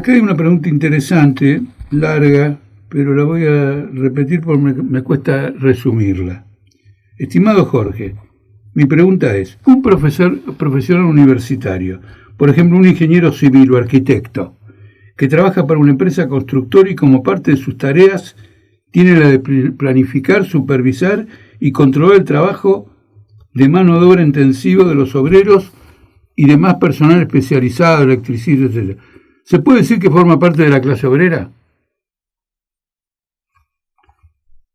Acá hay una pregunta interesante, larga, pero la voy a repetir porque me cuesta resumirla. Estimado Jorge, mi pregunta es, un profesional universitario, por ejemplo un ingeniero civil o arquitecto, que trabaja para una empresa constructora y como parte de sus tareas tiene la de planificar, supervisar y controlar el trabajo de mano de obra intensivo de los obreros y demás personal especializado, electricistas, etc. ¿Se puede decir que forma parte de la clase obrera?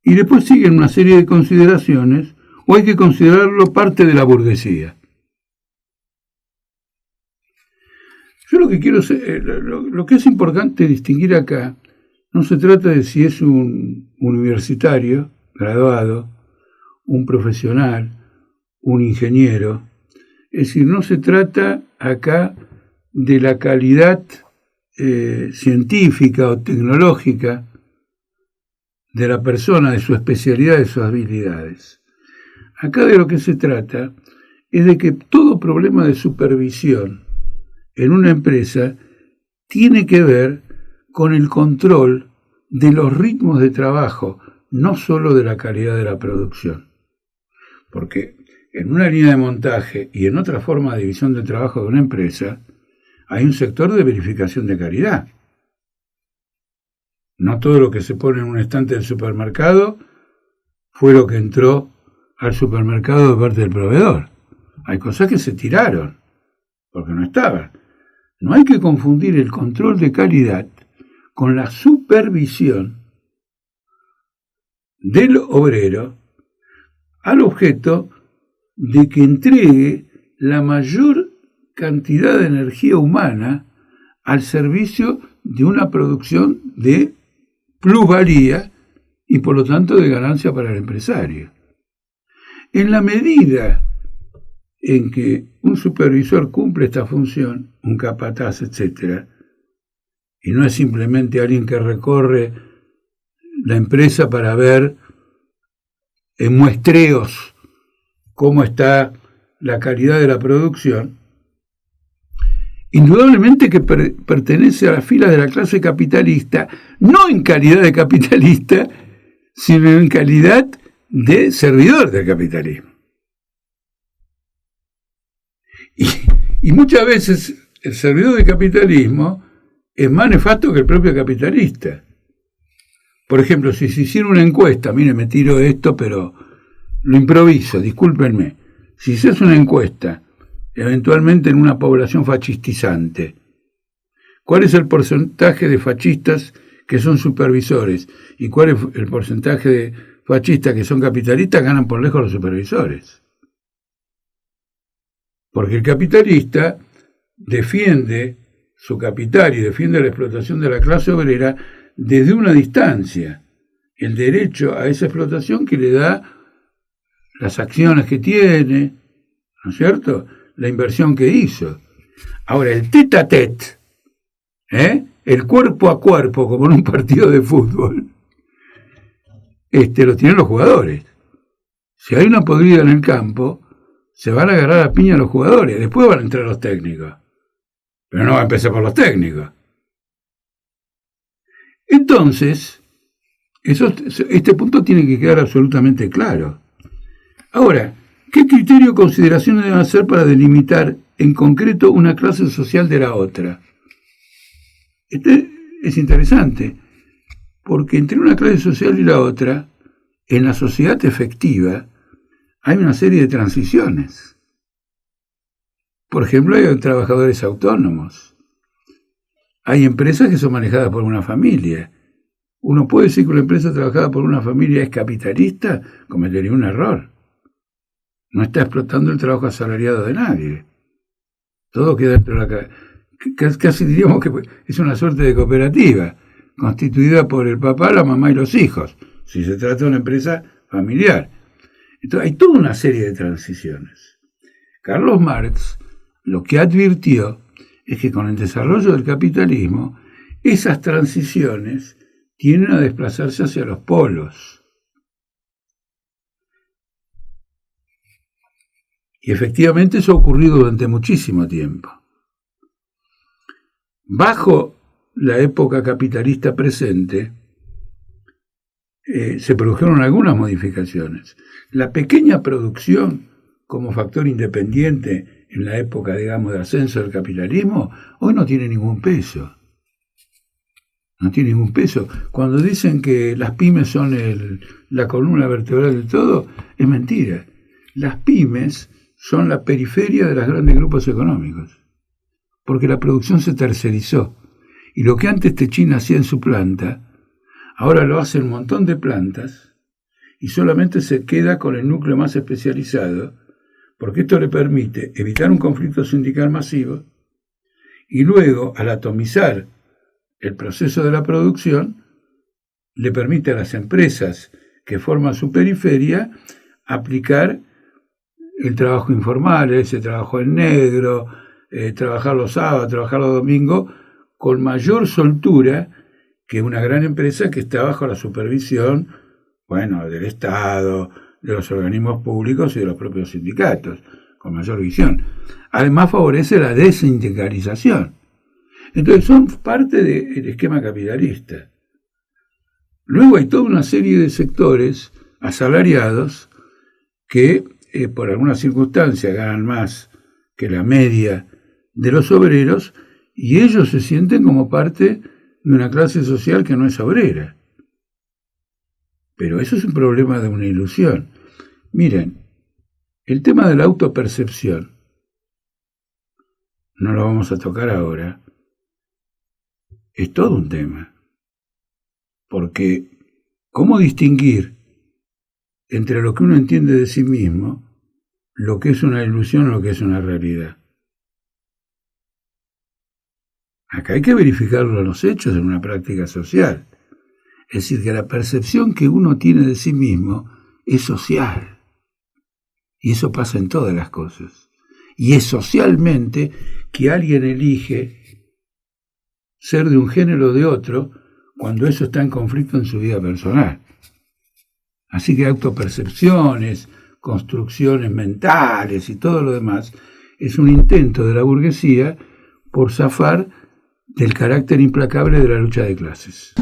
Y después siguen una serie de consideraciones, o hay que considerarlo parte de la burguesía. Yo lo que quiero lo que es importante distinguir acá, no se trata de si es un universitario, graduado, un profesional, un ingeniero. Es decir, no se trata acá de la calidad científica o tecnológica de la persona, de su especialidad, de sus habilidades. Acá de lo que se trata es de que todo problema de supervisión en una empresa tiene que ver con el control de los ritmos de trabajo, no solo de la calidad de la producción. Porque en una línea de montaje y en otra forma de división del trabajo de una empresa, hay un sector de verificación de calidad. No todo lo que se pone en un estante del supermercado fue lo que entró al supermercado de parte del proveedor. Hay cosas que se tiraron, porque no estaban. No hay que confundir el control de calidad con la supervisión del obrero al objeto de que entregue la mayor cantidad de energía humana al servicio de una producción de plusvalía y por lo tanto de ganancia para el empresario. En la medida en que un supervisor cumple esta función, un capataz, etc., y no es simplemente alguien que recorre la empresa para ver en muestreos cómo está la calidad de la producción, indudablemente que pertenece a las filas de la clase capitalista, no en calidad de capitalista, sino en calidad de servidor del capitalismo. Y muchas veces el servidor del capitalismo es más nefasto que el propio capitalista. Por ejemplo, si se hiciera una encuesta, mire, me tiro esto, pero lo improviso, discúlpenme. Si se hace una encuesta, eventualmente en una población fascistizante, ¿cuál es el porcentaje de fascistas que son supervisores? ¿Y cuál es el porcentaje de fascistas que son capitalistas? Ganan por lejos los supervisores. Porque el capitalista defiende su capital y defiende la explotación de la clase obrera desde una distancia. El derecho a esa explotación que le da las acciones que tiene, ¿no es cierto?, la inversión que hizo. Ahora, el tete a tete, el cuerpo a cuerpo, como en un partido de fútbol, lo tienen los jugadores. Si hay una podrida en el campo, se van a agarrar a piña los jugadores, después van a entrar los técnicos. Pero no va a empezar por los técnicos. Entonces, este punto tiene que quedar absolutamente claro. Ahora, ¿qué criterio o consideraciones deben hacer para delimitar en concreto una clase social de la otra? Es interesante, porque entre una clase social y la otra, en la sociedad efectiva, hay una serie de transiciones. Por ejemplo, hay trabajadores autónomos. Hay empresas que son manejadas por una familia. Uno puede decir que una empresa trabajada por una familia es capitalista, cometería un error. No está explotando el trabajo asalariado de nadie. Todo queda dentro de la... Casi diríamos que es una suerte de cooperativa, constituida por el papá, la mamá y los hijos, si se trata de una empresa familiar. Entonces, hay toda una serie de transiciones. Carlos Marx lo que advirtió es que con el desarrollo del capitalismo, esas transiciones tienden a desplazarse hacia los polos. Y efectivamente eso ha ocurrido durante muchísimo tiempo. Bajo la época capitalista presente, se produjeron algunas modificaciones. La pequeña producción como factor independiente en la época, digamos, de ascenso del capitalismo, hoy no tiene ningún peso. No tiene ningún peso. Cuando dicen que las pymes son la columna vertebral de todo, es mentira. Las pymes son la periferia de los grandes grupos económicos, porque la producción se tercerizó. Y lo que antes Techín hacía en su planta, ahora lo hace en un montón de plantas y solamente se queda con el núcleo más especializado, porque esto le permite evitar un conflicto sindical masivo y luego, al atomizar el proceso de la producción, le permite a las empresas que forman su periferia aplicar el trabajo informal, ese trabajo en negro, trabajar los sábados, trabajar los domingos, con mayor soltura que una gran empresa que está bajo la supervisión, del Estado, de los organismos públicos y de los propios sindicatos, con mayor visión. Además favorece la desindicalización. Entonces son parte del esquema capitalista. Luego hay toda una serie de sectores asalariados que por alguna circunstancia ganan más que la media de los obreros y ellos se sienten como parte de una clase social que no es obrera. Pero eso es un problema de una ilusión. Miren, el tema de la autopercepción, no lo vamos a tocar ahora, es todo un tema. Porque, ¿cómo distinguir entre lo que uno entiende de sí mismo, lo que es una ilusión o lo que es una realidad? Acá hay que verificarlo en los hechos en una práctica social. Es decir, que la percepción que uno tiene de sí mismo es social. Y eso pasa en todas las cosas. Y es socialmente que alguien elige ser de un género o de otro cuando eso está en conflicto en su vida personal. Así que autopercepciones, construcciones mentales y todo lo demás es un intento de la burguesía por zafar del carácter implacable de la lucha de clases.